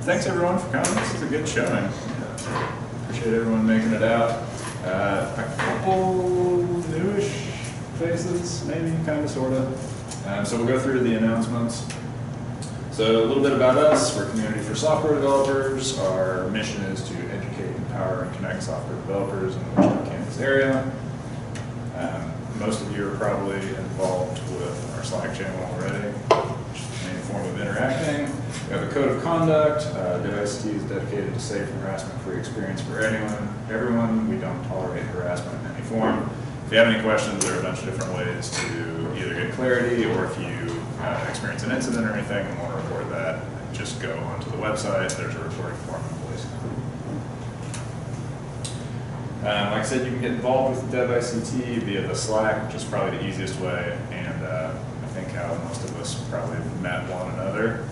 Thanks everyone for coming. This is a good showing. Appreciate everyone making it out. A couple newish faces, maybe, kind of, sort of. So we'll go through the announcements. So a little bit about us. We're a community for software developers. Our mission is to educate, empower, and connect software developers in the Richmond, Kansas area. Most of you are probably involved with our Slack channel already, which is the main form of interacting. We have a code of conduct. devICT is dedicated to safe and harassment-free experience for everyone. We don't tolerate harassment in any form. If you have any questions, there are a bunch of different ways to either get clarity, or if you experience an incident or anything and want to report that, just go onto the website. There's a reporting form in place. Like I said, you can get involved with devICT via the Slack, which is probably the easiest way, and I think how most of us probably met one another.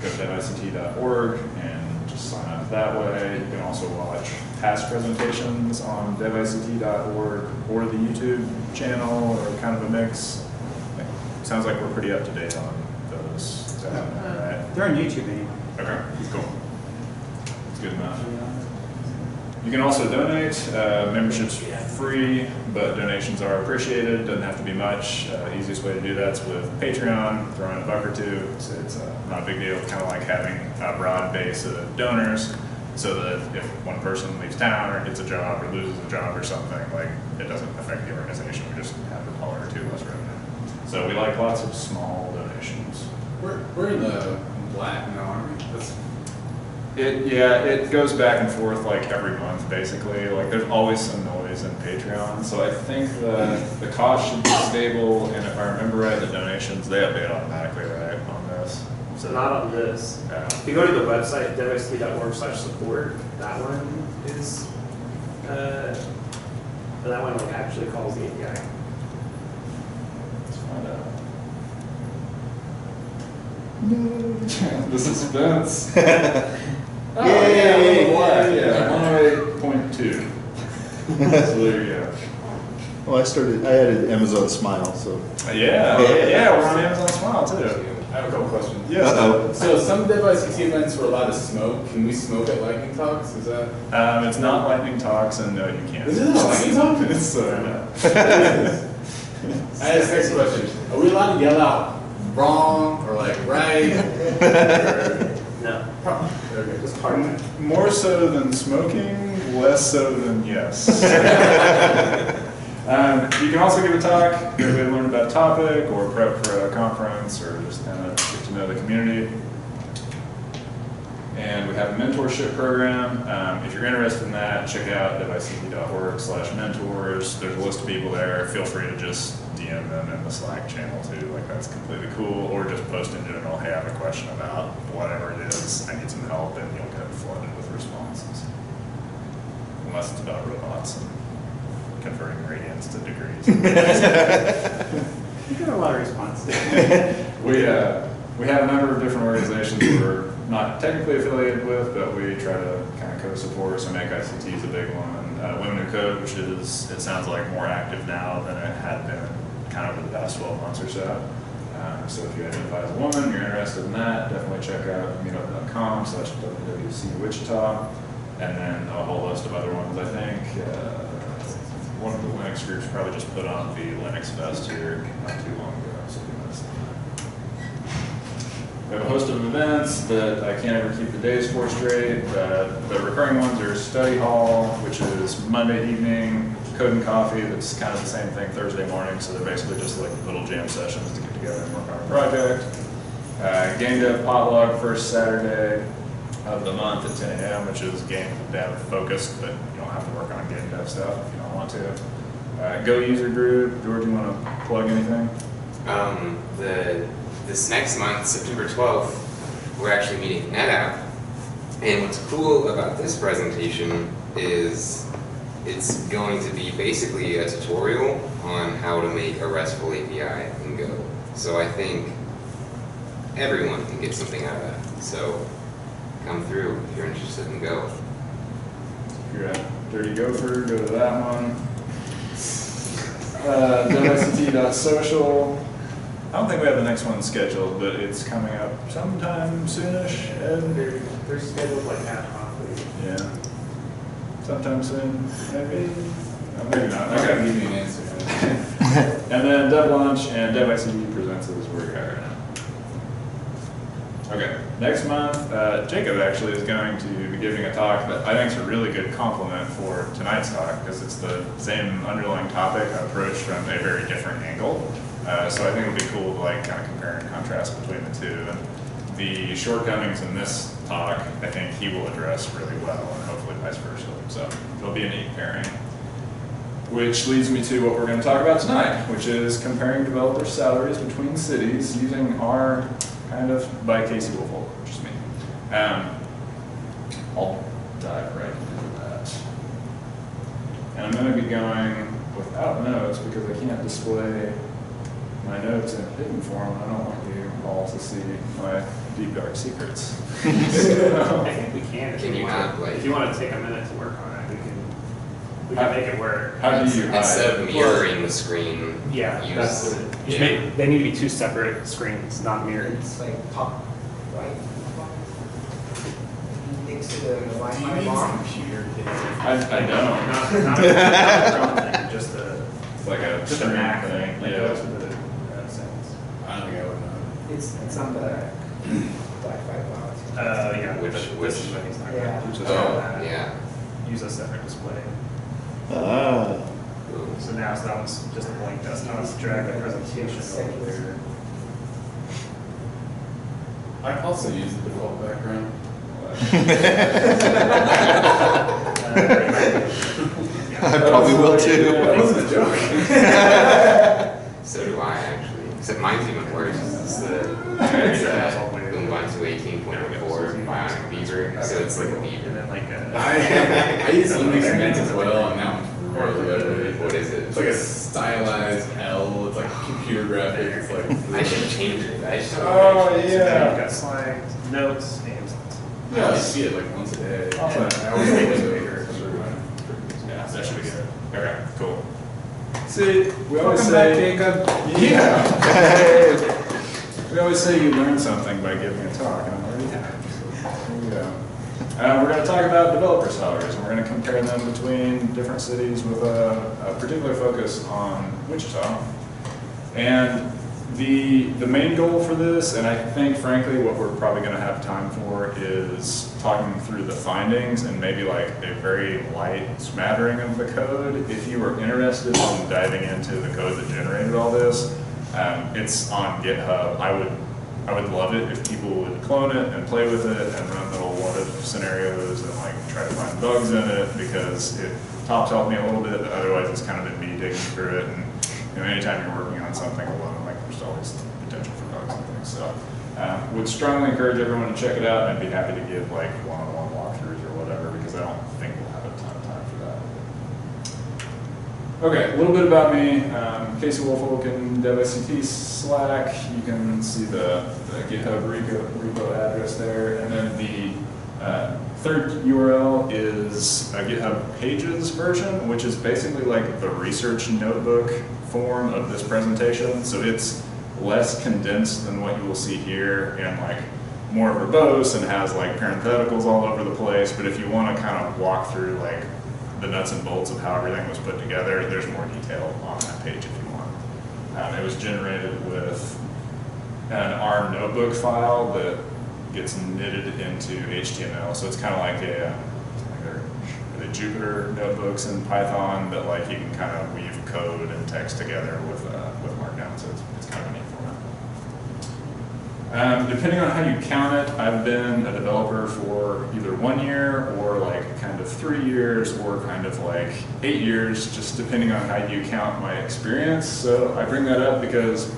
Go to devict.org and just sign up that way. You can also watch past presentations on devict.org or the YouTube channel, or kind of a mix. Sounds like we're pretty up to date on those. Right? They're on YouTube anyway. Okay, cool. That's good enough. You can also donate. Membership's free, but donations are appreciated. Doesn't have to be much. Easiest way to do that's with Patreon. Throw in $1 or $2. It's not a big deal. It's kind of like having a broad base of donors, so that if one person leaves town or gets a job or loses a job or something, like, it doesn't affect the organization. We just have $1 or $2 less revenue. So we like lots of small donations. We're in the black now, aren't we? It goes back and forth like every month, basically. Like, there's always some noise in Patreon, so I think the cost should be stable, and if I remember right, the donations, they update automatically, right, on this? So not on this. Yeah. If you go to the website, devict.org/support, that one is, that one like actually calls the API. Let's find out. No, the suspense. Oh, yeah, 108.2. So there you go. Well, I added Amazon Smile, so. Yeah, we're on Amazon Smile too. I have a couple questions. Yes. So some devICT events were allowed to smoke. Can we smoke at lightning talks? Is that? It's not lightning talks, and no, you can't. Is it not lightning talks? It's no. I have a next question. Are we allowed to yell out wrong or like right? No. Okay, just More so than smoking, less so than yes. You can also give a talk, get to learn about a topic, or prep for a conference, or just kind of get to know the community. And we have a mentorship program. If you're interested in that, check out devict.org/mentors. There's a list of people there. Feel free to just DM them in the Slack channel too. Like, that's completely cool. Or just post in general, hey, I have a question about whatever it is. I need some help, and you'll get flooded with responses. Unless it's about robots and converting radians to degrees. You get a lot of responses. We have a number of different organizations we're not technically affiliated with, but we try to kind of co-support. So Make ICT is a big one. Women Who Code, which is, it sounds like, more active now than it had been kind of over the past 12 months or so. So if you identify as a woman, you're interested in that, definitely check out meetup.com/WWC-Wichita. And then a whole list of other ones, I think. One of the Linux groups probably just put on the Linux Fest here not too long ago. So we have a host of events that I can't ever keep the days for straight. The recurring ones are Study Hall, which is Monday evening, Code and Coffee, that's kind of the same thing, Thursday morning, so they're basically just like little jam sessions to get together and work on a project. Game Dev Potluck, first Saturday of the month at 10 a.m., which is game dev focused, but you don't have to work on game dev stuff if you don't want to. Go User Group. George, you want to plug anything? This next month, September 12th, we're actually meeting NetApp. And what's cool about this presentation is it's going to be basically a tutorial on how to make a RESTful API in Go. So I think everyone can get something out of that. So come through if you're interested in Go. If you're at Dirty Gopher, go to that one. devICT.social. don't think we have the next one scheduled, but it's coming up sometime soonish. Ed? They're scheduled like ad hocly. Yeah. Sometime soon, maybe? Maybe not. I gotta Okay. give you an answer. And then Dev Launch and devICT presents is where you're at right now. Okay, next month, Jacob actually is going to be giving a talk that I think is a really good complement for tonight's talk because it's the same underlying topic approached from a very different angle. So I think it'll be cool to like kind of compare and contrast between the two. And the shortcomings in this talk, I think he will address really well, and hopefully vice versa. So it'll be a neat pairing. Which leads me to what we're going to talk about tonight, which is comparing developer salaries between cities using our kind of by Casey Woolfolk, which is me. I'll dive right into that. And I'm going to be going without notes because I can't display my notes in a hidden form. I don't want you all to see my deep dark secrets. I think we can. Can you not, like- If you want to take a minute to work on it, we can make it work. How do you hide? Instead of mirroring the screen, Yeah, use, that's what it. You should they need to be two separate screens, not mirrored. It's like top right. Next to the Do you Wi-Fi need bar. some computer kids? I don't. Not a thing, just a Like a just a screen Mac thing, thing. Like yeah. goes with the settings. I don't think I would know. It's on the Wi-Fi bar. Yeah, Which- this which- is what he's talking Yeah. about. Just oh, that. yeah. Use a separate display. Ah. So now that one's just a blank desktop. Let's drag the presentation over there. I also use the default background. I probably will too. That wasn't a joke. So do I actually, except mine's even worse. It's the Ubuntu 18.4 Bionic Beaver, so it's like a And beaver. then like I use Linux Mint as well, and that one's really ugly. What is it? It's like a stylized L. It's like computer graphics. It's like I should change it. I should. Oh, So then you've yeah. got slides, notes, and I only see it like once a day. Awesome. I always make it bigger. Yeah, that should be good. Okay, cool. See, we always Welcome say, back, Jacob. yeah. We always say you learn something by giving a talk, and I'm already happy. So here we go. We're going to talk about developer salaries, and we're going to compare them between different cities with a particular focus on Wichita. And the main goal for this, and I think frankly what we're probably going to have time for, is talking through the findings and maybe like a very light smattering of the code. If you are interested in diving into the code that generated all this, it's on GitHub. I would love it if people would clone it and play with it and run little what if scenarios and like try to find bugs in it, because it top helped me a little bit, but otherwise it's kind of been me digging through it. And you know, anytime you're working on something alone, like there's always potential for bugs and things. So would strongly encourage everyone to check it out, and I'd be happy to give like one-on-one walkthroughs or whatever, because I don't think we'll have a ton of time for that. Okay, a little bit about me. Casey Woolfolk in devICT Slack. You can see the GitHub repo address there. And then the third URL is a GitHub Pages version, which is basically like the research notebook form of this presentation. So it's less condensed than what you will see here, and like more verbose and has like parentheticals all over the place. But if you want to kind of walk through like the nuts and bolts of how everything was put together, there's more detail on that page if you want. It was generated with an R notebook file that gets knitted into HTML. So it's kind of like the Jupyter notebooks in Python, but like you can kind of weave code and text together with Markdown. So it's kind of a neat format. Depending on how you count it, I've been a developer for either 1 year or like kind of 3 years or kind of like 8 years, just depending on how you count my experience. So I bring that up because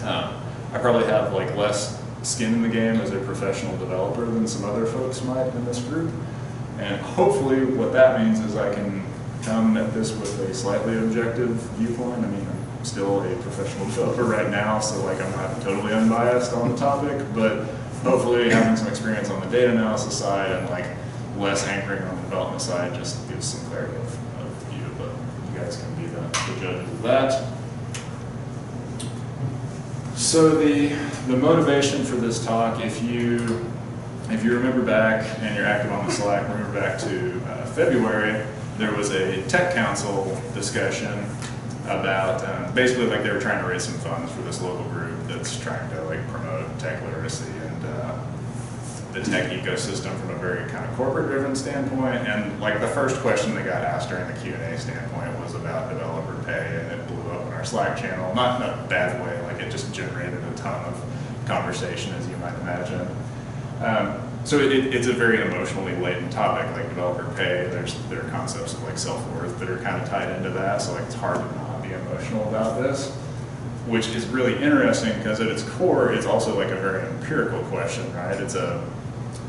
I probably have like less skin in the game as a professional developer than some other folks might in this group. And hopefully what that means is I can come at this with a slightly objective viewpoint. I mean, I'm still a professional developer right now, so like I'm not totally unbiased on the topic, but hopefully having some experience on the data analysis side and like less anchoring on the development side just gives some clarity of view, but you guys can be the judges of that. So the motivation for this talk, if you remember back, and you're active on the Slack, remember back to February, there was a tech council discussion about basically like they were trying to raise some funds for this local group that's trying to like promote tech literacy and the tech ecosystem from a very kind of corporate driven standpoint. And like the first question that got asked during the Q&A standpoint was about developer pay, and it blew up in our Slack channel, not in a bad way, like it just generated a ton of conversation, as you might imagine. So it's a very emotionally laden topic, like developer pay. There are concepts of like self-worth that are kind of tied into that, so like it's hard to not be emotional about this, which is really interesting because at its core, it's also like a very empirical question, right?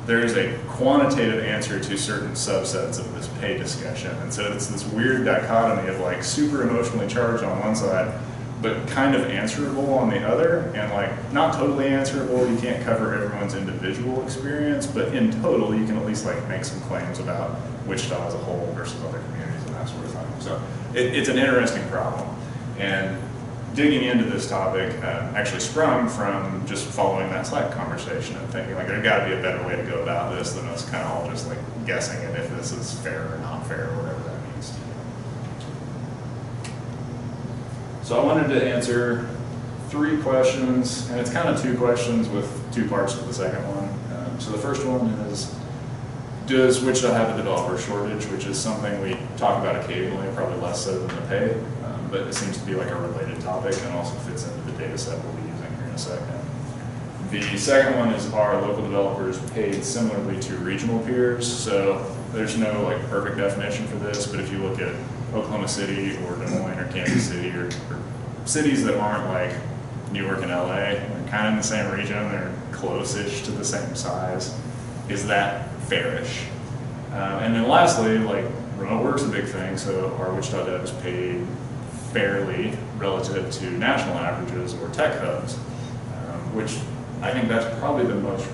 There is a quantitative answer to certain subsets of this pay discussion, and so it's this weird dichotomy of like super emotionally charged on one side, but kind of answerable on the other, and like not totally answerable. You can't cover everyone's individual experience, but in total, you can at least like make some claims about Wichita as a whole versus other communities and that sort of thing. So it's an interesting problem, and digging into this topic actually sprung from just following that Slack conversation and thinking like there's got to be a better way to go about this than us kind of all just like guessing at if this is fair or not fair or whatever that means. So I wanted to answer 3 questions, and it's kind of 2 questions with 2 parts to the second one. So the first one is, does Wichita have a developer shortage, which is something we talk about occasionally, probably less so than the pay, but it seems to be like a related topic and also fits into the data set we'll be using here in a second. The second one is, are local developers paid similarly to regional peers? So there's no like perfect definition for this, but if you look at Oklahoma City or Des Moines or Kansas City or cities that aren't like Newark and LA, they're kind of in the same region, they're close-ish to the same size. Is that fairish? And then lastly, like remote work's a big thing, so are Wichita devs paid fairly relative to national averages or tech hubs, which I think that's probably the most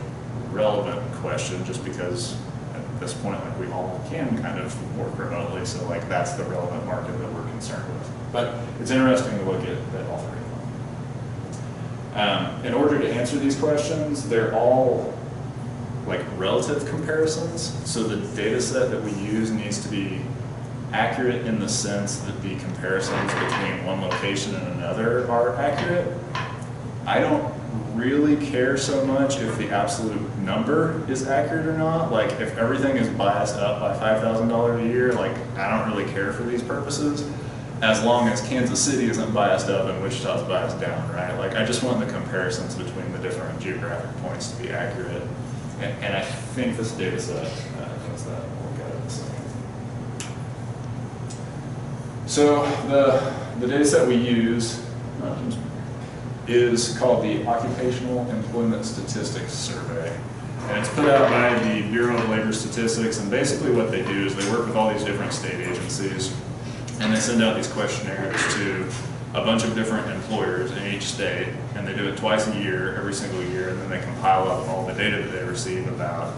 relevant question, just because at this point, like we all can kind of work remotely, so like that's the relevant market that we're concerned with. But it's interesting to look at all 3 of them. In order to answer these questions, they're all like relative comparisons, so the data set that we use needs to be accurate in the sense that the comparisons between one location and another are accurate. I don't really care so much if the absolute number is accurate or not. Like if everything is biased up by $5,000 a year, like I don't really care for these purposes, as long as Kansas City isn't biased up and Wichita's biased down, right? Like I just want the comparisons between the different geographic points to be accurate. And I think this data set does that. We'll look at it in a second. So the data set we use is called the Occupational Employment Statistics Survey. And it's put out by the Bureau of Labor Statistics, and basically what they do is they work with all these different state agencies, and they send out these questionnaires to a bunch of different employers in each state, and they do it twice a year, every single year, and then they compile up all the data that they receive about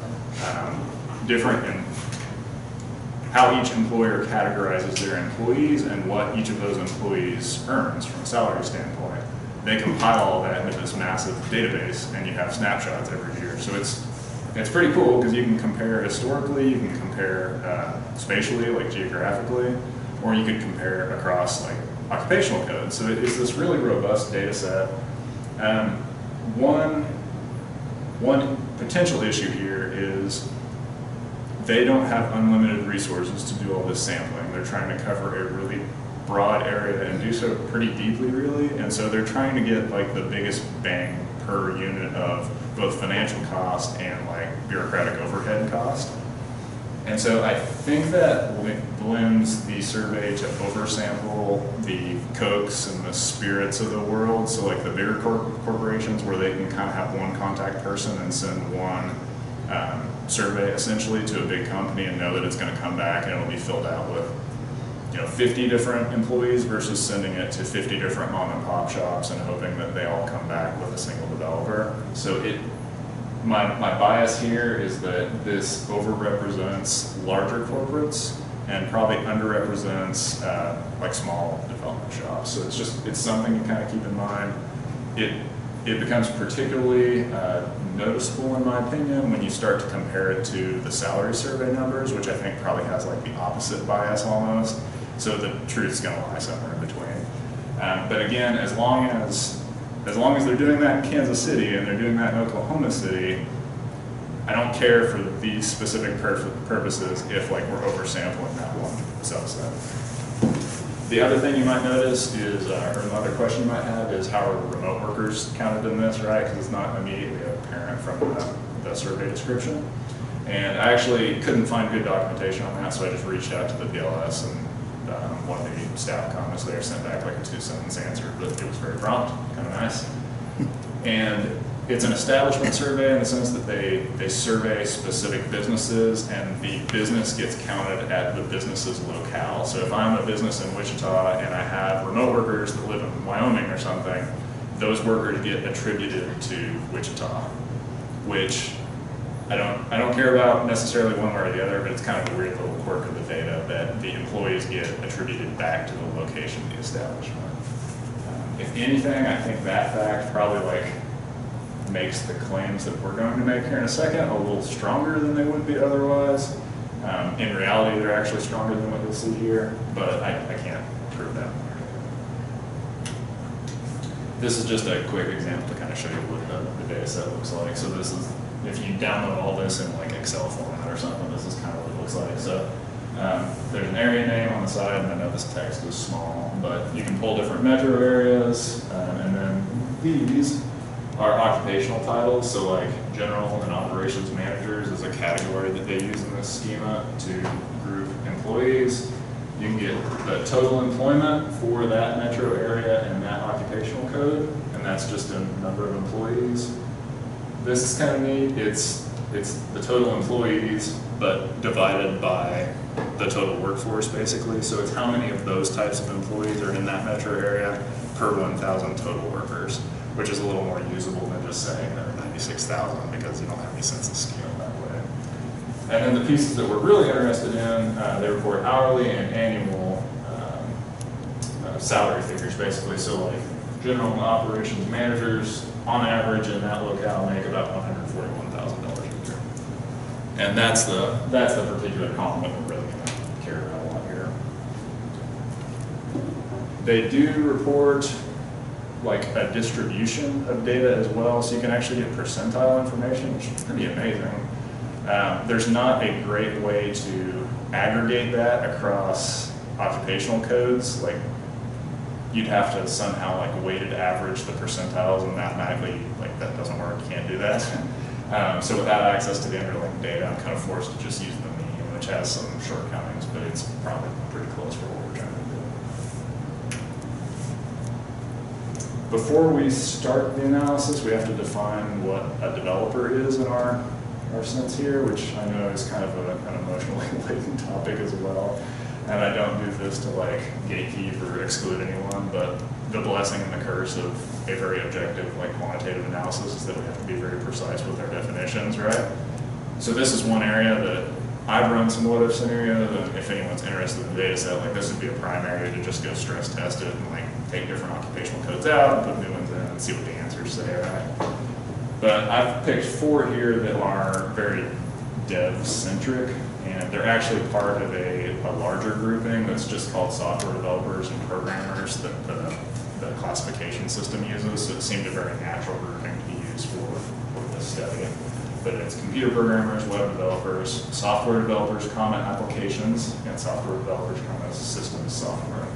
how each employer categorizes their employees and what each of those employees earns from a salary standpoint. They compile all that into this massive database, and you have snapshots every year. So it's pretty cool because you can compare historically, you can compare spatially, like geographically, or you could compare across like occupational codes. So it's this really robust data set. One potential issue here is they don't have unlimited resources to do all this sampling. They're trying to cover a really broad area and do so pretty deeply, really. And so they're trying to get like the biggest bang per unit of both financial cost and like bureaucratic overhead cost. And so I think that blends the survey to oversample the Cokes and the Spirits of the world. So like the bigger corporations where they can kind of have one contact person and send one survey essentially to a big company and know that it's going to come back and it'll be filled out with 50 different employees versus sending it to 50 different mom and pop shops and hoping that they all come back with a single developer. So my bias here is that this overrepresents larger corporates and probably underrepresents like small development shops. So it's something to kind of keep in mind. it becomes particularly noticeable, in my opinion, when you start to compare it to the salary survey numbers, which I think probably has like the opposite bias almost. So the truth's going to lie somewhere in between. But again, as long as they're doing that in Kansas City and they're doing that in Oklahoma City, I don't care for these specific purposes if like we're oversampling that one subset. The other thing you might notice is, or another question you might have is, how are remote workers counted in this, right? Because it's not immediately apparent from the survey description. And I actually couldn't find good documentation on that, so I just reached out to the BLS, and one of the staff comments there sent back like a 2-sentence answer, but it was very prompt, kind of nice. And it's an establishment survey in the sense that they survey specific businesses, and the business gets counted at the business's locale. So if I'm a business in Wichita and I have remote workers that live in Wyoming or something, those workers get attributed to Wichita, which I don't care about necessarily one way or the other, but it's kind of a weird little quirk of the data that the employees get attributed back to the location of the establishment. If anything, I think that fact probably like makes the claims that we're going to make here in a second a little stronger than they would be otherwise. In reality, they're actually stronger than what you'll see here, but I can't prove that. This is just a quick example to kind of show you what the data set looks like. So this is, if you download all this in like Excel format or something, this is kind of what it looks like. So there's an area name on the side, and I know this text is small, but you can pull different metro areas, and then these are occupational titles. So like general and operations managers is a category that they use in this schema to group employees. You can get the total employment for that metro area and that occupational code, and that's just a number of employees. This is kind of neat. It's the total employees, but divided by the total workforce, basically. So it's how many of those types of employees are in that metro area per 1,000 total workers, which is a little more usable than just saying there are 96,000, because you don't have any census scale that way. And then the pieces that we're really interested in, they report hourly and annual salary figures, basically. So like general and operations managers, on average in that locale, make about $141,000 a year. And that's the particular column that we're really going to care about a lot here. They do report like a distribution of data as well, so you can actually get percentile information, which is pretty amazing. There's not a great way to aggregate that across occupational codes. Like you'd have to somehow like weighted average the percentiles, and mathematically like that doesn't work. You can't do that. So without access to the underlying data, I'm kind of forced to just use the mean, which has some shortcomings, but it's probably pretty close for what we're trying to do. Before we start the analysis, we have to define what a developer is in our sense here, which I know is kind of an emotionally laden topic as well. And I don't do this to like gatekeep or exclude anyone, but the blessing and the curse of a very objective, like quantitative analysis is that we have to be very precise with our definitions, right? So this is one area that I've run some what-if scenarios, and if anyone's interested in the data set, like this would be a prime area to just go stress test it and like take different occupational codes out, put new ones in, and see what the answers say, right? But I've picked 4 here that are very dev-centric, and they're actually part of a larger grouping that's just called software developers and programmers that the classification system uses. So it seemed a very natural grouping to be used for this study. But it's computer programmers, web developers, software developers, common applications, and software developers, common systems software.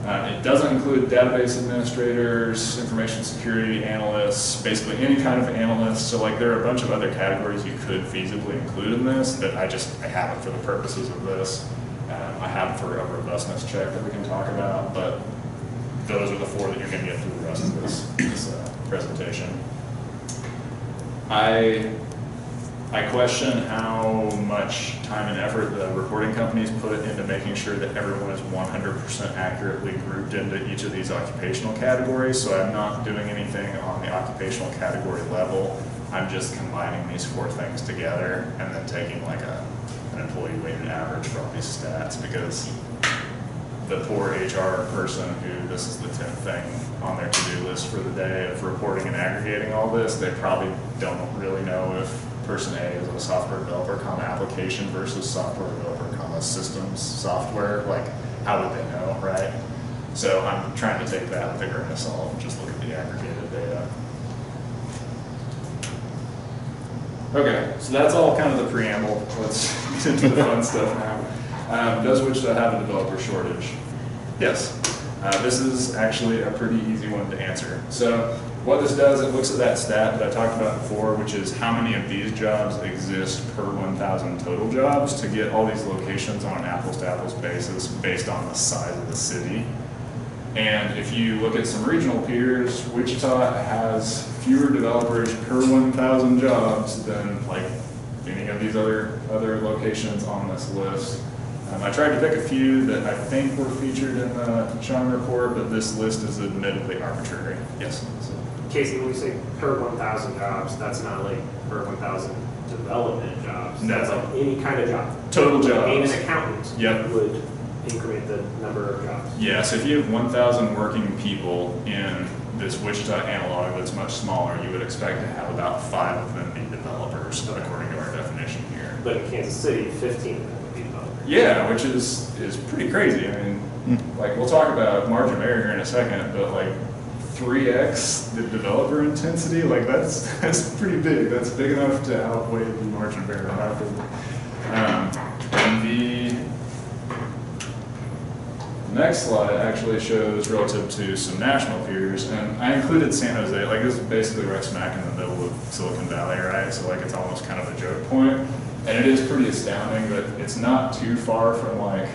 It doesn't include database administrators, information security analysts, basically any kind of analyst. So like there are a bunch of other categories you could feasibly include in this that I haven't for the purposes of this. I have for a robustness check that we can talk about, but those are the 4 that you're going to get through the rest of this presentation. I question how much time and effort the reporting companies put into making sure that everyone is 100% accurately grouped into each of these occupational categories. So I'm not doing anything on the occupational category level. I'm just combining these 4 things together and then taking like an employee weighted average for all these stats, because the poor HR person who this is the 10th thing on their to-do list for the day of reporting and aggregating all this, they probably don't really know if person A is a software developer, application versus software developer, systems software. Like, how would they know, right? So I'm trying to take that with a grain of salt and just look at the aggregated data. Okay, so that's all kind of the preamble. Let's get into the fun stuff now. Does Wichita have a developer shortage? Yes. This is actually a pretty easy one to answer. So what this does, it looks at that stat that I talked about before, which is how many of these jobs exist per 1,000 total jobs, to get all these locations on an apples-to-apples basis based on the size of the city. And if you look at some regional peers, Wichita has fewer developers per 1,000 jobs than like any of these other locations on this list. I tried to pick a few that I think were featured in the Sean report, but this list is admittedly arbitrary. Yes? Casey, when we say per 1,000 jobs, that's not like per 1,000 development jobs. No. That's like any kind of job. Total jobs. Being an accountant Yep. would increment the number of jobs. Yeah, so if you have 1,000 working people in this Wichita analog that's much smaller, you would expect to have about 5 of them be developers, according to our definition here. But in Kansas City, 15 of them would be developers. Yeah, which is pretty crazy. I mean, like, we'll talk about margin of error here in a second, but like 3x the developer intensity, like that's pretty big. That's big enough to outweigh the margin of error. And the next slide actually shows relative to some national peers, and I included San Jose. Like, this is basically right smack in the middle of Silicon Valley, right? So like, it's almost kind of a joke point, and it is pretty astounding that it's not too far from like,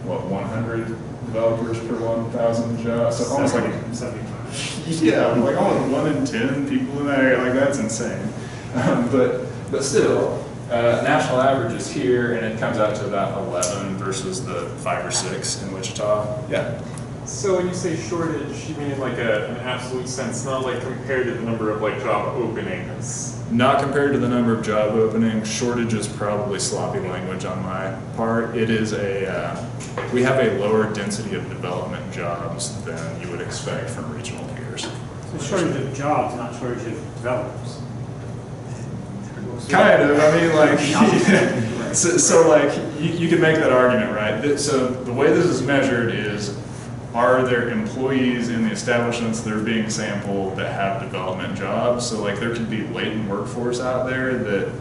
what, 100 developers per 1,000 jobs. So almost like 75. yeah, like almost 1 in 10 people in there. Like, that's insane. But still, national average is here, and it comes out to about 11 versus the 5 or 6 in Wichita. Yeah. So when you say shortage, you mean in like an absolute sense, not like compared to the number of like job openings? Not compared to the number of job openings. Shortage is probably sloppy language on my part. It is we have a lower density of development jobs than you would expect from regional peers. So shortage of jobs, not shortage of developers. Kind of. I mean, like, so like, you can make that argument, right? So the way this is measured is, are there employees in the establishments that are being sampled that have development jobs? So like, there could be latent workforce out there that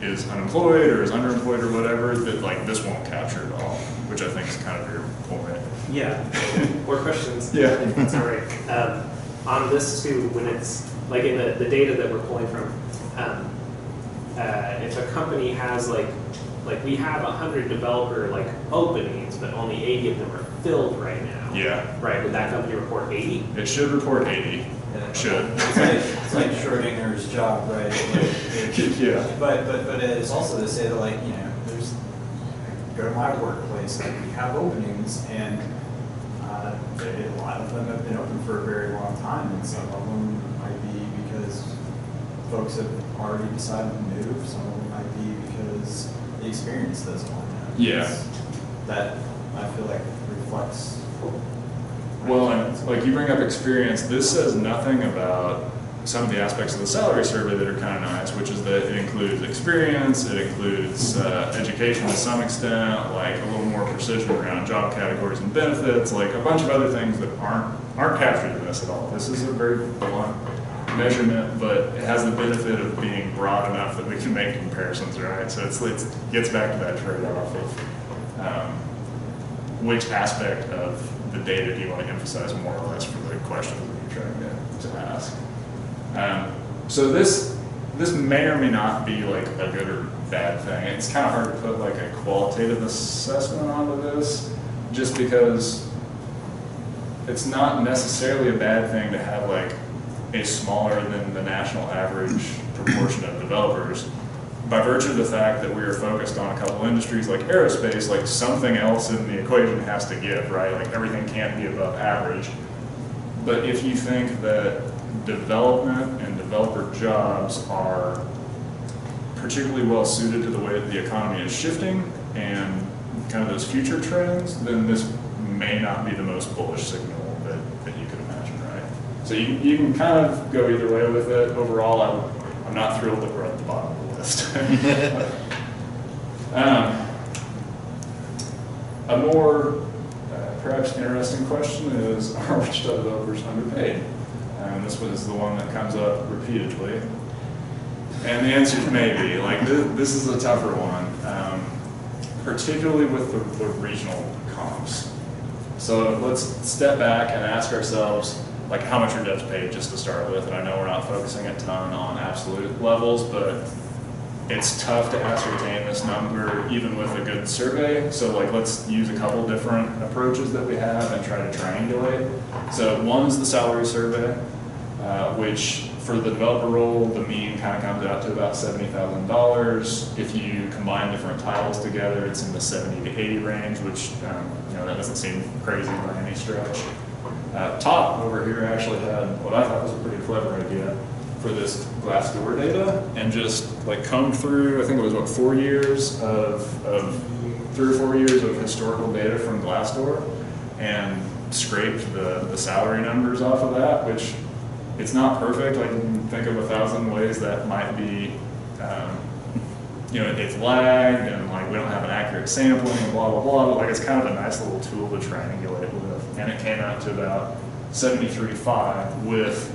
is unemployed or is underemployed or whatever, that like this won't capture at all, which I think is kind of your point. Yeah. More questions? Yeah. If that's all right. On this too, when it's like in the data that we're pulling from, if a company has like we have 100 developer like openings, but only 80 of them are filled right now. Yeah. Right. Would that company report 80? It should report 80. Should. It's like Schrodinger's job, right? Yeah. But it's also to say that, like, you know, there's, go to my workplace, like, we have openings, and a lot of them have been open for a very long time, and some of them might be because folks have already decided to move. Some of them might be because the experience doesn't line up. Yeah. That, I feel like, reflects. Well, and like you bring up experience, this says nothing about some of the aspects of the salary survey that are kind of nice, which is that it includes experience, it includes education to some extent, like a little more precision around job categories and benefits, like a bunch of other things that aren't captured in this at all. This is a very blunt measurement, but it has the benefit of being broad enough that we can make comparisons, right? So it gets back to that trade-off of which aspect of the data do you want to emphasize more or less for the question that you're trying to ask. So this may or may not be like a good or bad thing. It's kind of hard to put like a qualitative assessment onto this, just because it's not necessarily a bad thing to have like a smaller than the national average proportion of developers. By virtue of the fact that we are focused on a couple industries like aerospace, like something else in the equation has to give, right? Like everything can't be above average. But if you think that development and developer jobs are particularly well suited to the way that the economy is shifting and kind of those future trends, then this may not be the most bullish signal that you could imagine, right? So you can kind of go either way with it. Overall, I'm not thrilled that we're at the bottom of the list. A more perhaps interesting question is, are Wichita developers underpaid? This was the one that comes up repeatedly. And the answer is maybe. Like, this is a tougher one, particularly with the regional comps. So let's step back and ask ourselves, like, how much are devs paid just to start with? And I know we're not focusing a ton on absolute levels, but it's tough to ascertain this number even with a good survey. So like, let's use a couple different approaches that we have and try to triangulate. So one is the salary survey, which for the developer role, the mean kind of comes out to about $70,000. If you combine different titles together, it's in the 70 to 80 range, which that doesn't seem crazy by any stretch. Top over here actually had what I thought was a pretty clever idea for this Glassdoor data, and just like combed through, I think it was what, 4 years of 3 or 4 years of historical data from Glassdoor, and scraped the salary numbers off of that, which it's not perfect. Like, you can think of 1,000 ways that might be, it's lagged, and like we don't have an accurate sampling, and blah, blah, blah, but like it's kind of a nice little tool to triangulate with. And it came out to about 73.5 with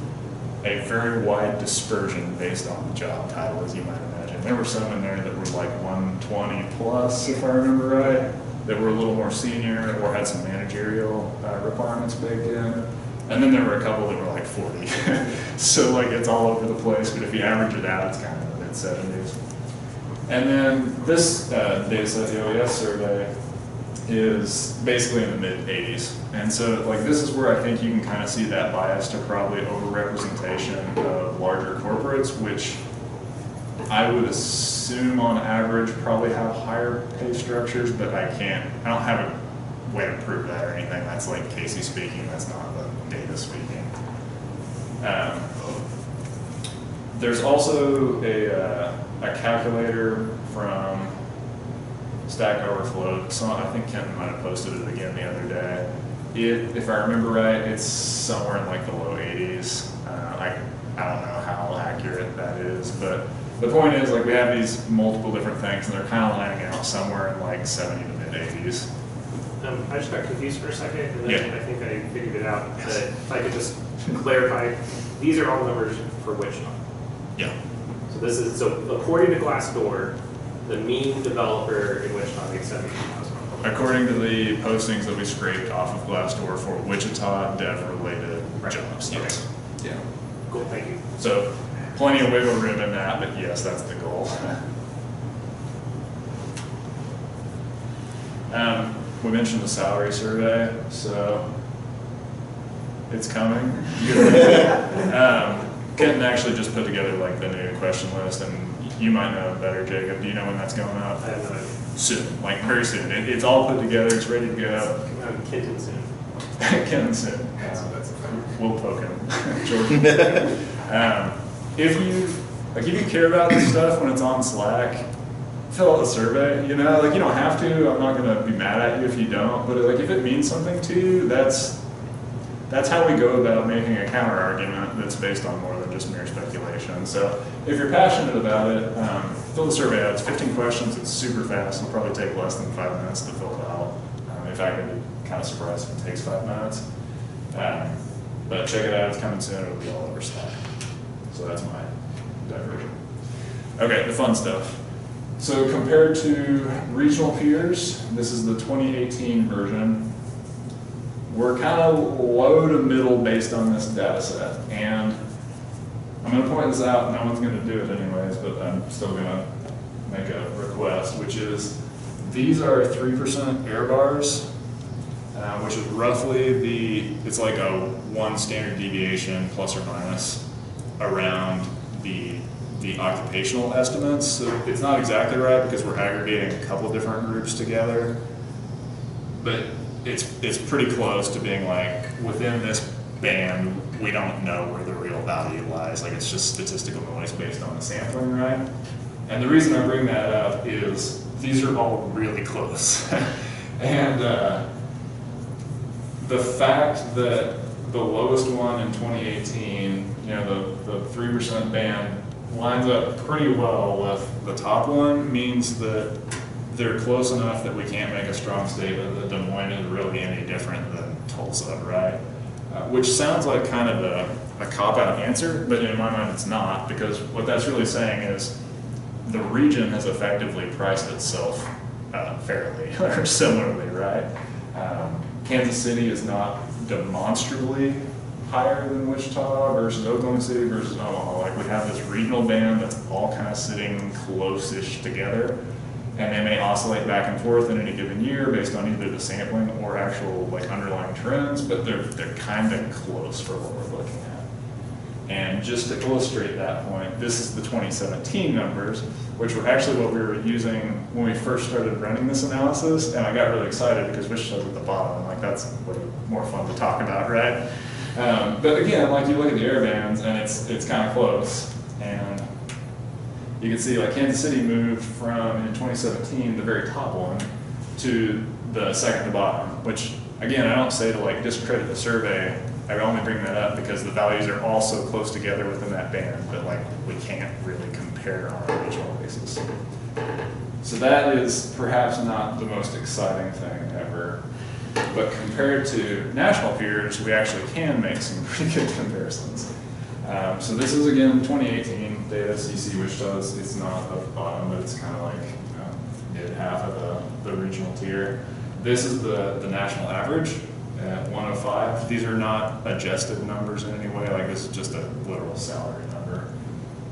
a very wide dispersion based on the job title, as you might imagine. There were some in there that were like 120 plus, if I remember right, that were a little more senior or had some managerial requirements baked in. And then there were a couple that were like 40. So like it's all over the place, but if you average it out, it's kind of in the mid-70s. And then this data set, the OES survey, is basically in the mid-80s. And so like this is where I think you can kind of see that bias to probably overrepresentation of larger corporates, which I would assume on average probably have higher pay structures, but I don't have a way to prove that or anything. That's like Casey speaking, that's not the data speaking. There's also a calculator from Stack Overflow. So I think Kenton might have posted it again the other day. If I remember right, it's somewhere in like the low 80s. I don't know how accurate that is, but the point is, like, we have these multiple different things, and they're kind of lining out somewhere in like 70 to mid 80s. I just got confused for a second, and then Yeah. I think I figured it out. But if I could just clarify, these are all numbers for Wichita. Yeah. So according to Glassdoor, the mean developer in Wichita makes $70,000. According to the postings that we scraped off of Glassdoor for Wichita dev-related jobs, yes. Yeah. Cool, thank you. So plenty of wiggle room in that, but yes, that's the goal. We mentioned the salary survey, so it's coming. Kenton actually just put together like the new question list, and you might know better, Jacob. Do you know when that's going up? I have no idea. Soon, like very soon. It's all put together, it's ready to go. Kenton soon. Kenton soon. That's a fun. We'll poke him. Jordan. If you care about this stuff when it's on Slack, fill out the survey. You don't have to. I'm not gonna be mad at you if you don't. But like, if it means something to you, that's how we go about making a counter argument that's based on more than just mere speculation. So if you're passionate about it, fill the survey out. It's 15 questions. It's super fast. It'll probably take less than 5 minutes to fill it out. In fact, I'd be kind of surprised if it takes 5 minutes. But check it out. It's coming soon. It'll be all over Slack. So that's my diversion. Okay, the fun stuff. So compared to regional peers, this is the 2018 version. We're kind of low to middle based on this data set. And I'm going to point this out. No one's going to do it anyways, but I'm still going to make a request, which is these are 3% error bars, which is roughly it's like a 1 standard deviation plus or minus around the occupational estimates. So it's not exactly right because we're aggregating a couple different groups together, but it's pretty close to being like within this band, we don't know where the real value lies. Like, it's just statistical noise based on the sampling, right? And the reason I bring that up is these are all really close. And the fact that the lowest one in 2018, you know, the 3% band lines up pretty well with the top one means that they're close enough that we can't make a strong statement that Des Moines is really any different than Tulsa, right? Which sounds like kind of a cop-out answer, but in my mind it's not, because what that's really saying is the region has effectively priced itself fairly or similarly, right? Kansas City is not demonstrably higher than Wichita versus Oklahoma City versus Omaha. Like we have this regional band that's all kind of sitting close-ish together, and they may oscillate back and forth in any given year based on either the sampling or actual like underlying trends, but they're kind of close for what we're looking at. And just to illustrate that point, this is the 2017 numbers, which were actually what we were using when we first started running this analysis, and I got really excited because Wichita's at the bottom. Like that's way more fun to talk about, right? But again, like you look at the air bands, and it's kind of close, and you can see like Kansas City moved from, in 2017, the very top one, to the second to bottom, which again, I don't say to like discredit the survey. I only bring that up because the values are all so close together within that band that like we can't really compare on a regional basis. So that is perhaps not the most exciting thing ever, but compared to national peers, we actually can make some pretty good comparisons. So this is again 2018 data, CC Wichita. It's not at the bottom, but it's kind of like mid half of the regional tier. This is the national average at 105. These are not adjusted numbers in any way. Like this is just a literal salary number.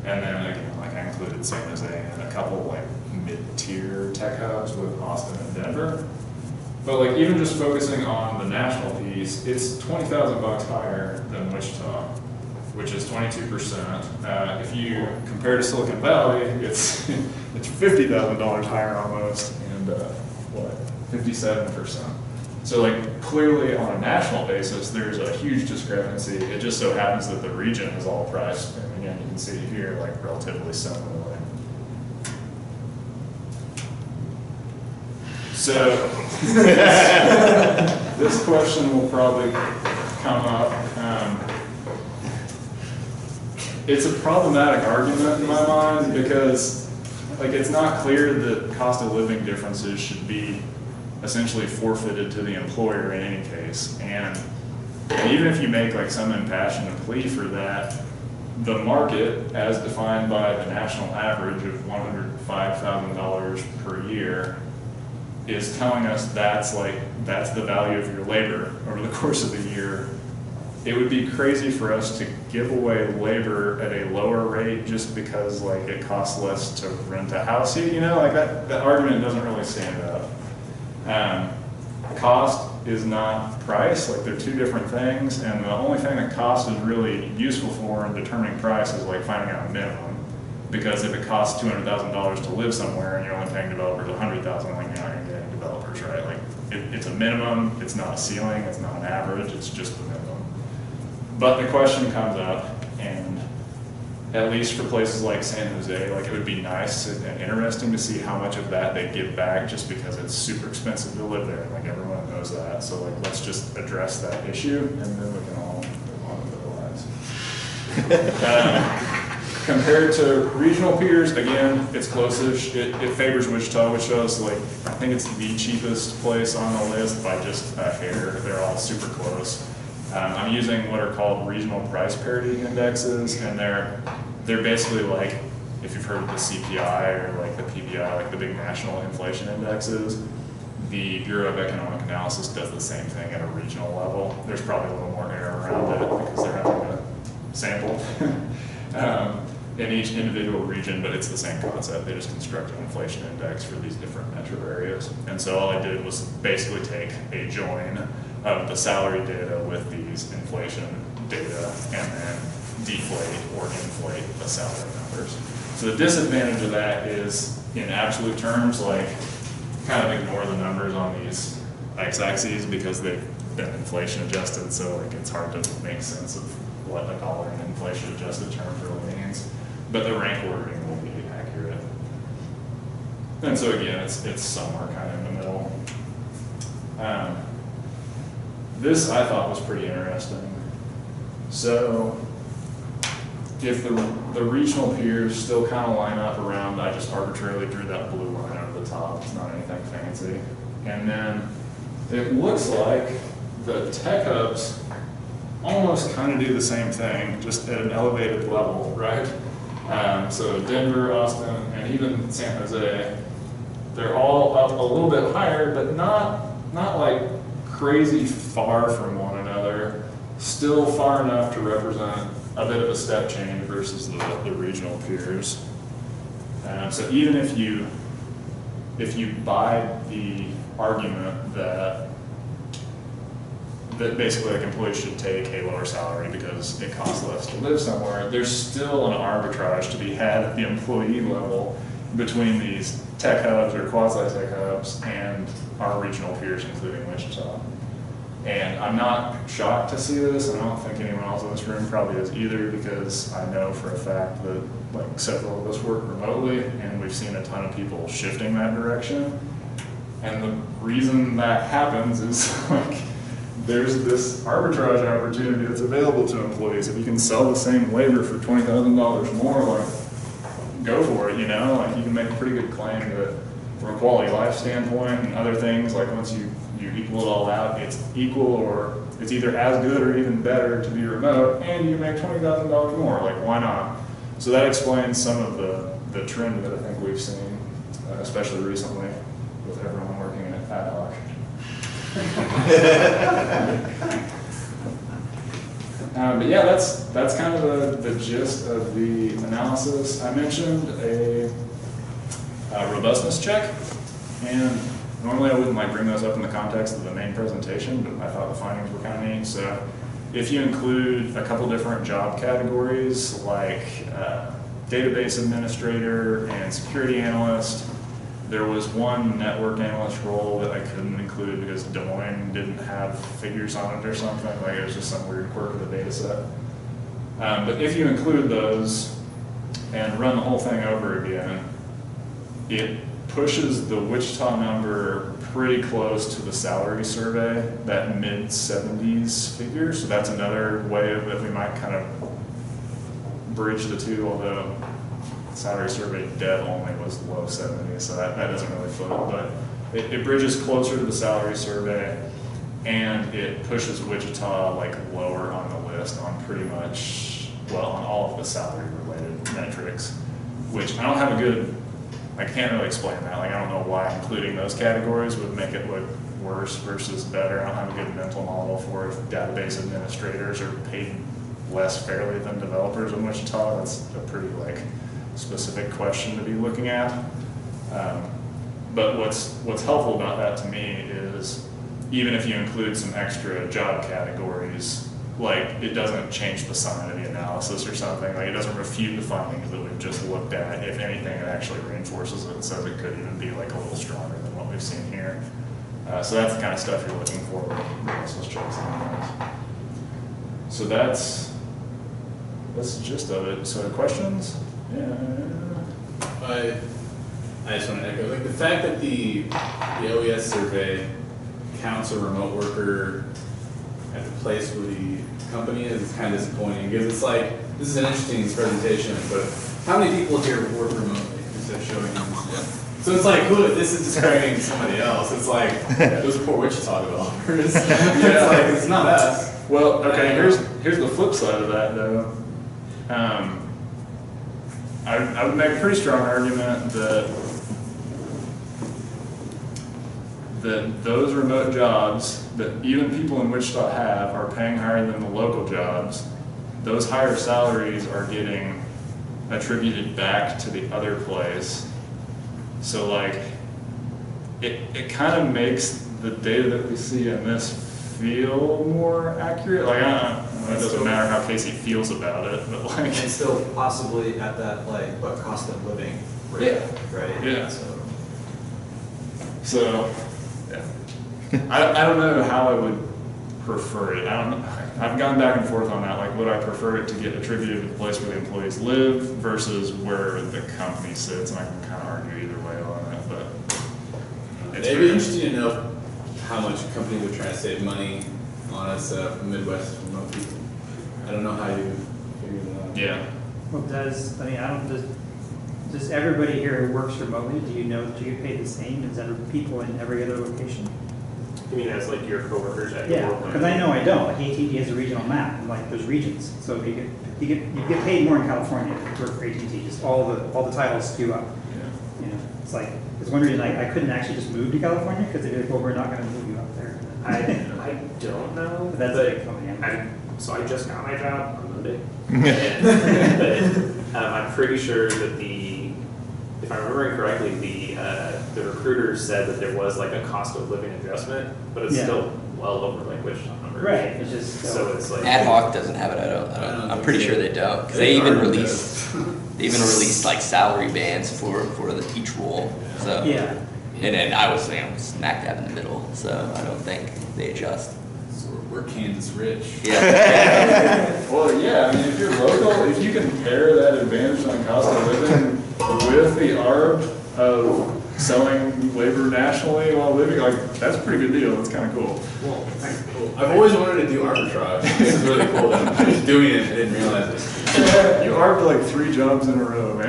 And then again, like I included San Jose and a couple like mid-tier tech hubs with Austin and Denver. But like even just focusing on the national piece, it's $20,000 higher than Wichita, which is 22%. If you compare to Silicon Valley, it's it's $50,000 higher almost, and 57%. So like clearly on a national basis, there's a huge discrepancy. It just so happens that the region is all priced, and again, you can see here like relatively similarly. So this question will probably come up. It's a problematic argument in my mind because like it's not clear that cost of living differences should be essentially forfeited to the employer in any case. And even if you make like some impassioned plea for that, the market as defined by the national average of $105,000 per year is telling us that's the value of your labor over the course of the year. It would be crazy for us to give away labor at a lower rate just because like it costs less to rent a house here, you know, like that argument doesn't really stand up. Cost is not price, like they're two different things, and the only thing that cost is really useful for in determining price is like finding out a minimum. Because if it costs $200,000 to live somewhere and you're only paying developers $100,000, like you're not going to get any developers, right? Like it's a minimum, it's not a ceiling, it's not an average, it's just the minimum. But the question comes up, and at least for places like San Jose, like it would be nice and interesting to see how much of that they give back just because it's super expensive to live there, and like everyone knows that. So like let's just address that issue, and then we can all move on with our lives. Compared to regional peers, again, it's close-ish. It favors Wichita. Wichita's like, I think it's the cheapest place on the list by just a hair. They're all super close. I'm using what are called regional price parity indexes, and they're basically like, if you've heard of the CPI or like the PPI, like the big national inflation indexes, the Bureau of Economic Analysis does the same thing at a regional level. There's probably a little more air around it because they're having to sample in each individual region, but it's the same concept. They just construct an inflation index for these different metro areas. And so all I did was basically take a join of the salary data with these inflation data and then deflate or inflate the salary numbers. So the disadvantage of that is, in absolute terms, like kind of ignore the numbers on these x-axes because they've been inflation adjusted, so like it's hard to make sense of what a dollar in inflation adjusted terms really means. But the rank ordering will be accurate. And so again, it's somewhere kind of in the middle. this I thought was pretty interesting. So if the regional peers still kind of line up around, I just arbitrarily drew that blue line over the top. It's not anything fancy. And then it looks like the tech hubs almost kind of do the same thing, just at an elevated level, right? So Denver, Austin, and even San Jose, they're all up a little bit higher, but not like crazy far from one another. Still far enough to represent a bit of a step change versus the regional peers. So even if you buy the argument that basically like employees should take a lower salary because it costs less to live somewhere, there's still an arbitrage to be had at the employee level between these tech hubs or quasi-tech hubs and our regional peers, including Wichita. And I'm not shocked to see this, and I don't think anyone else in this room probably is either, because I know for a fact that like several of us work remotely, and we've seen a ton of people shifting that direction. And the reason that happens is like there's this arbitrage opportunity that's available to employees. If you can sell the same labor for $20,000 more, like go for it, you know? Like you can make a pretty good claim that from a quality of life standpoint and other things, like once you equal it all out, it's equal or it's either as good or even better to be remote, and you make $20,000 more. Like why not? So that explains some of the trend that I think we've seen, especially recently with everyone working at ad hoc. But yeah, that's kind of the gist of the analysis. I mentioned a robustness check, and normally I wouldn't like bring those up in the context of the main presentation, but I thought the findings were kind of neat. So if you include a couple different job categories like database administrator and security analyst, there was one network analyst role that I couldn't include because Des Moines didn't have figures on it or something. Like it was just some weird quirk of the data set. But if you include those and run the whole thing over again, it pushes the Wichita number pretty close to the salary survey, that mid-70s figure. So that's another way that we might kind of bridge the two, although salary survey dev only was low 70s, so that doesn't really fit. But it bridges closer to the salary survey, and it pushes Wichita like lower on the list on pretty much, well, on all of the salary related metrics, which I don't have a good, I can't really explain that. Like I don't know why including those categories would make it look worse versus better. I don't have a good mental model for if database administrators are paid less fairly than developers in Wichita. That's a pretty like specific question to be looking at. But what's helpful about that to me is even if you include some extra job categories, like it doesn't change the sign of the analysis or something. Like it doesn't refute the findings that we've just looked at. If anything, it actually reinforces it and says it could even be like a little stronger than what we've seen here. So that's the kind of stuff you're looking for with analysis checks and analysis. So that's the gist of it. So questions? Yeah. I just want to echo, like the fact that the OES survey counts a remote worker at the place where the company is kind of disappointing, because it's like, this is an interesting presentation, but how many people here work remotely instead of showing them? So it's like, cool, if this is describing somebody else, it's like, those poor Wichita developers. It's like, it's not us. Well, okay, here's the flip side of that though. I would make a pretty strong argument that those remote jobs that even people in Wichita have are paying higher than the local jobs. Those higher salaries are getting attributed back to the other place. So like, it kind of makes the data that we see in this feel more accurate. Like, it doesn't matter how Casey feels about it, but like. And still possibly at that like, but cost of living rate, Yeah. right? Yeah. So yeah. I don't know how I would prefer it. I don't know. I've gone back and forth on that. Like, would I prefer it to get attributed to the place where the employees live versus where the company sits? And I can kind of argue either way on that, but It'd be interesting to know how much a company would try to save money on us Midwest remote people. I don't know how you figure that out. Yeah. Well, does everybody here who works remotely, do you get paid the same as other people in every other location? You mean as like your coworkers at your Yeah, work? because I know I don't. Like AT&T has a regional map, and like there's regions. So you get paid more in California if you work for AT&T. Just all the titles skew up. Yeah. You know, it's like there's one reason I couldn't actually just move to California because they'd be like, well, we're not going to move you up there. I don't know. But that's a big company. So I just got my job on Monday. And, I'm pretty sure that if I'm remembering correctly, the recruiter said that there was like a cost of living adjustment, but it's Yeah. still well over like which number. Right. It's just So it's like. Ad hoc doesn't have it. I'm pretty sure they don't, because they even released like salary bands for each role. So Yeah. and then I was smack dab in the middle, so I don't think they adjust. So we're Kansas rich. Yeah. Well, yeah, I mean, if you're local, if you can pair that advantage on cost of living with the arb of selling labor nationally while living, like, that's a pretty good deal. That's kind of cool. Well, I've always wanted to do arbitrage. This is really cool. I'm just doing it. I didn't realize it. You arbed like 3 jobs in a row, man.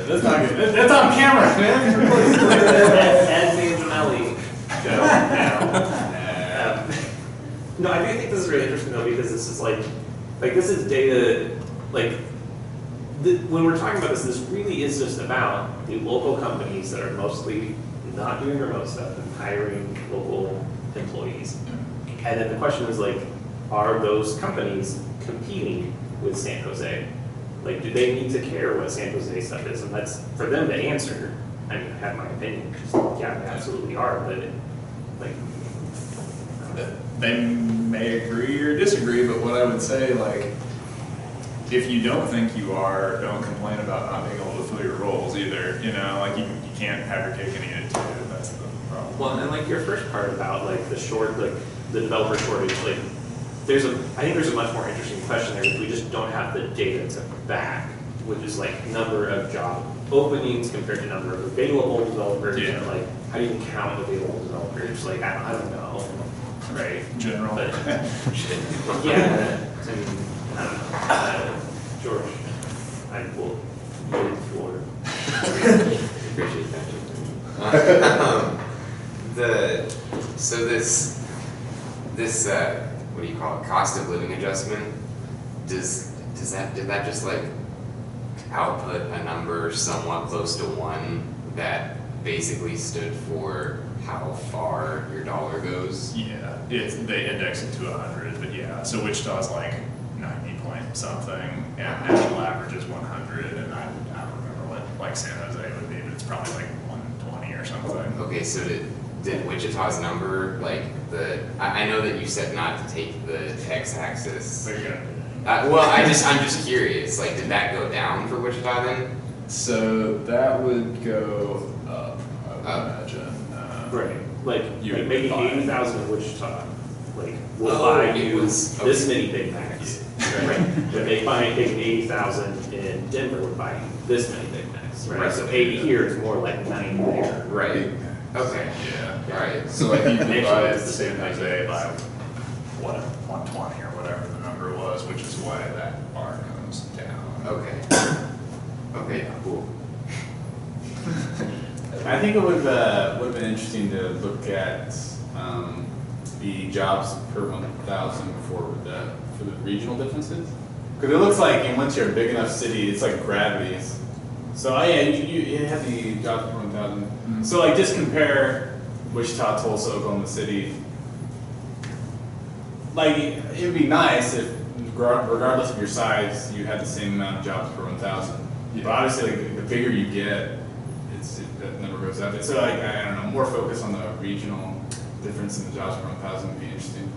That's not good. That's on camera, man. Ed Manginelli. No, I do think this is really interesting though, because this is like this is data, when we're talking about this really is just about the local companies that are mostly not doing remote stuff and hiring local employees. And then the question is like, are those companies competing with San Jose? Like, do they need to care what San Jose stuff is? And that's for them to answer. I mean, I have my opinion. Just, yeah, they absolutely are, but They may agree or disagree, but what I would say, like, if you don't think you are, don't complain about not being able to fill your roles either. You know, like you can't have your cake and eat it too. That's the problem. well, and like your first part about like the developer shortage, like I think there's a much more interesting question there, which we just don't have the data to back, which is like number of job openings compared to number of available developers. Yeah. And like, how do you count available developers? Like, I don't know. Right, general. But, yeah, I mean, I don't know. George, I will yield the floor. Appreciate that. So this what do you call it? Cost of living adjustment. Did that just like output a number somewhat close to 1 that basically stood for how far your dollar goes? Yeah, they index it to 100, but yeah. So Wichita's like 90 point something, and national average is 100, and I don't remember what like San Jose would be, but it's probably like 120 or something. Okay, so did Wichita's number, like I know that you said not to take the x-axis. But yeah. I'm just curious, like did that go down for Wichita then? So that would go up, I would imagine. Right, like You would making buy- 80,000 in Wichita, like will buy you this many Big Macs. Right, but making 80,000 in Denver would buy you this many Big Macs. Right, so 80 here is more like 90 there. Right. Okay. Yeah. Alright. So like you could Actually, buy it's the San same Jose thing. by what, 120 or whatever the number was, which is why that bar comes down. Okay. Okay, cool. I think it would have been interesting to look at the jobs per 1,000 for the regional differences. Because it looks like once you're a big enough city, it's like gravity. So yeah, you have the jobs per 1,000. Mm-hmm. So like just compare Wichita, Tulsa, Oklahoma City. Like it would be nice if regardless of your size, you had the same amount of jobs per 1,000. Yeah. But obviously, like, the bigger you get, that number goes up. So like I don't know, more focus on the regional difference in the jobs per 1,000 would be interesting.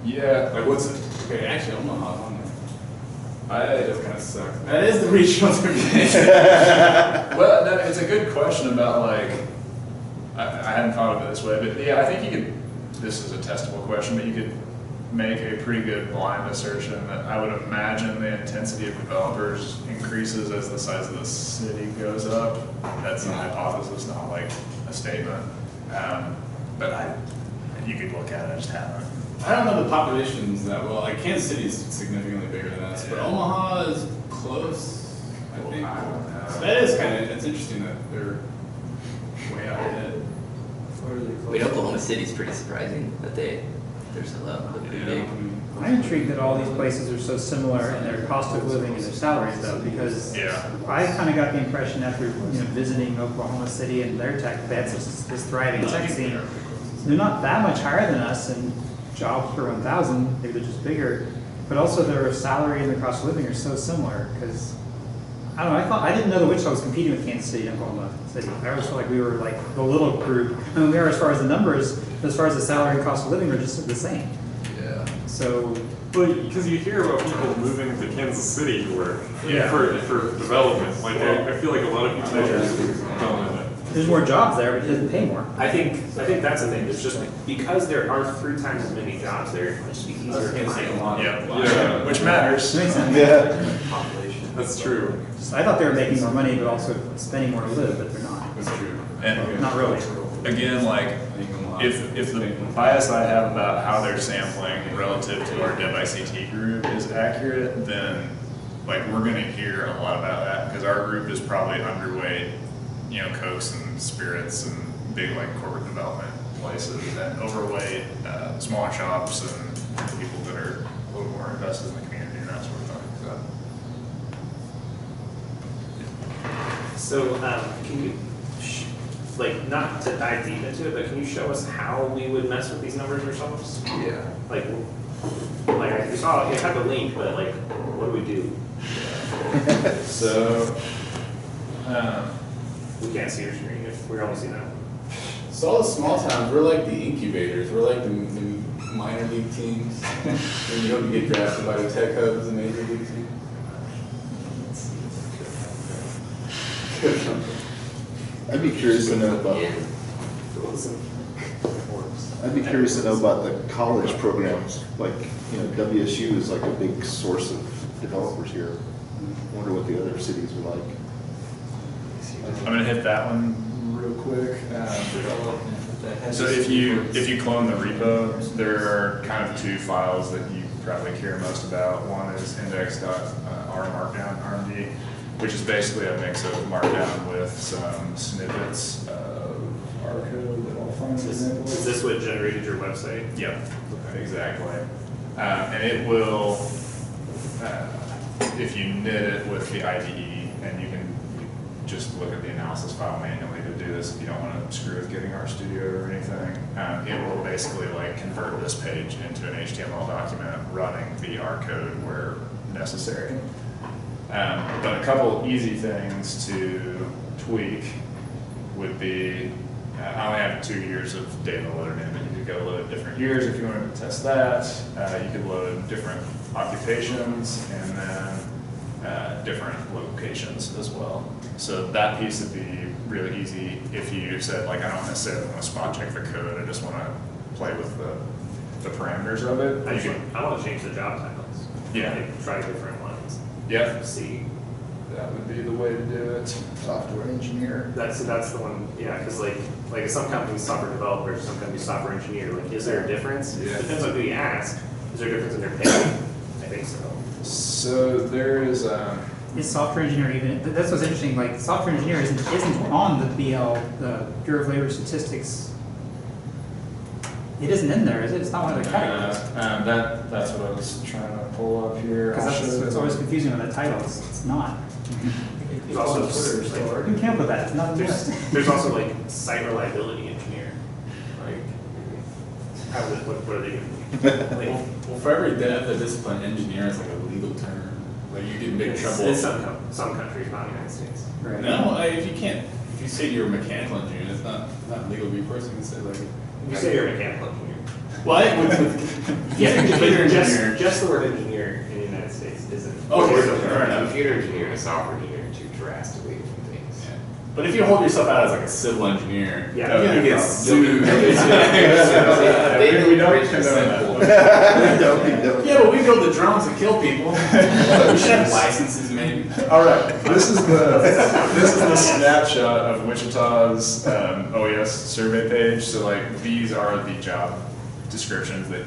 Yeah. Like what's it? Okay, actually, Omaha's on there. I That kind of sucks. That is the regional difference. Well, no, it's a good question about like, I hadn't thought of it this way, but yeah, I think you could, this is a testable question, but you could make a pretty good blind assertion that I would imagine the intensity of developers increases as the size of the city goes up. That's a hypothesis, not like a statement. But you could look at it, I just haven't I don't know the populations that well. Like Kansas City is significantly bigger than us, but Omaha is close. I think so that is kind of it's interesting that they're way out ahead. I mean, Oklahoma City's pretty surprising that they're so low, they're pretty big. I'm intrigued that all these places are so similar in their cost of living and their salaries though, because I kind of got the impression after visiting Oklahoma City and their tech, they had this thriving tech scene. They're not that much higher than us in jobs per 1,000, maybe they're just bigger, but also their salary and their cost of living are so similar because I don't know, I didn't know that Wichita was competing with Kansas City and Oklahoma City. I always felt like we were like the little group. I mean, we are as far as the numbers, as far as the salary and cost of living are just the same. Yeah. So, because you hear about people moving to Kansas City to work for development. Like I feel like a lot of people there's more jobs there, but it doesn't pay more. I think that's the thing. It's just because there are 3 times as many jobs there, it's just easier to find. Yeah, which matters. Yeah. Population. That's true. I thought they were making more money, but also spending more to live, but they're not. That's true. And Not really. again, like, if the bias I have about how they're sampling relative to our devICT group is accurate, then like we're gonna hear a lot about that because our group is probably underweight, Cokes and spirits and big like corporate development places, and overweight smaller shops and people that are a little more invested in the community and that sort of thing. So can you, not to dive deep into it, but can you show us how we would mess with these numbers ourselves? Yeah. Like I saw you have a link, but like, what do we do? So, We can't see your screen if we're only seeing that. So all the small towns, we're like the incubators. We're like the minor league teams. And you hope to get drafted by the tech hubs and major league team. I'd be curious to know about. Yeah. I'd be curious to know about the college programs. Like, WSU is like a big source of developers here. I wonder what the other cities are like. I'm gonna hit that one real quick. So if you clone the repo, there are kind of 2 files that you probably care most about. One is index.rmarkdown.rmd, which is basically a mix of Markdown with some snippets of R code that I'll find an example of. Is this what generated your website? Yep, exactly. And it will, if you knit it with the IDE, and you can just look at the analysis file manually to do this if you don't want to screw with getting RStudio or anything. It will basically like convert this page into an HTML document running the R code where necessary. But a couple easy things to tweak would be, I only have 2 years of data loaded in, but you could go load different years if you wanted to test that. You could load different occupations and then different locations as well. So that piece would be really easy if you said, like, I don't necessarily want to spot check the code, I just want to play with the parameters of it. I want to change the job titles. Yeah. Like, try different ones. Yeah. See. That would be the way to do it. Software engineer. That's the one, yeah, because like some companies software developers, some companies software engineer. Like, is there a difference? Yeah. It depends on who you ask. Is there a difference in their pay? I think so. So there is Is software engineer even? That's what's interesting. Like software engineer isn't on the BL, the Bureau of Labor Statistics. It isn't in there, is it? It's not one of the categories. That's what I was trying to pull up here. Because it's always confusing with the title. It's not. There's also like, You can't put that. It's not in the list. there's also like site reliability engineer. Like, what are they going to do? Like, Well, for every discipline, engineer is like a legal term. Like you get in big trouble. in some countries, not the United States. Right. No, if you say you're a mechanical engineer, it's not legal to be forced to say like. You say you're a mechanical engineer. What? Yeah, computer engineer. Just the word engineer in the United States isn't. Okay, Fair enough. Computer engineer and a software engineer are 2 drastically different things. Yeah. But if you hold yourself out as like a civil engineer, Yeah. you're gonna get sued. We don't condone that. Yeah, but we build the drones and kill people. We should have licenses, maybe. All right, this is the snapshot of Wichita's OES survey page. So like these are the job descriptions that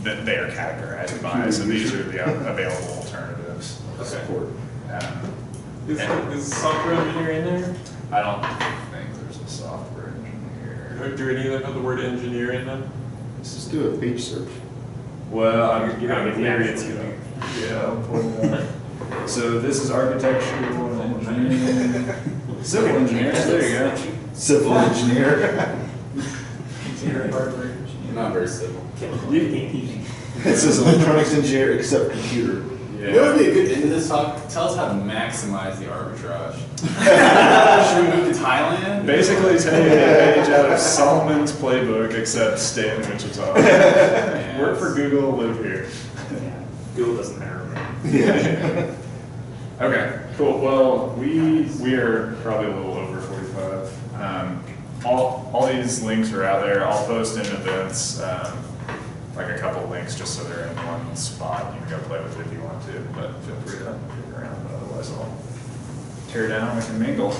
that they are categorized by. So these are the available alternatives. Okay. Is software engineer in there? I don't think there's a software engineer. Do any of them have the word engineer in them? Let's just do a page search. Well, You're gonna get the maybe actual it's gonna, yeah, I'll point it out. So this is architectural engineering, civil engineers, there you go. Civil engineer. Not very civil. It says electronics engineer except computer. You know what would be a good end to this talk? Tell us how to maximize the arbitrage. Should we move to Thailand? Basically take a page out of Solomon's playbook, except stay in Wichita. Work for Google, live here. Google doesn't hire me. Yeah. Okay, cool. Well, we are probably a little over 45. All these links are out there. I'll post in events, like a couple links just so they're in one spot. You can go play with it if you want to, but feel free to click around. But otherwise, I'll tear down. We can mingle.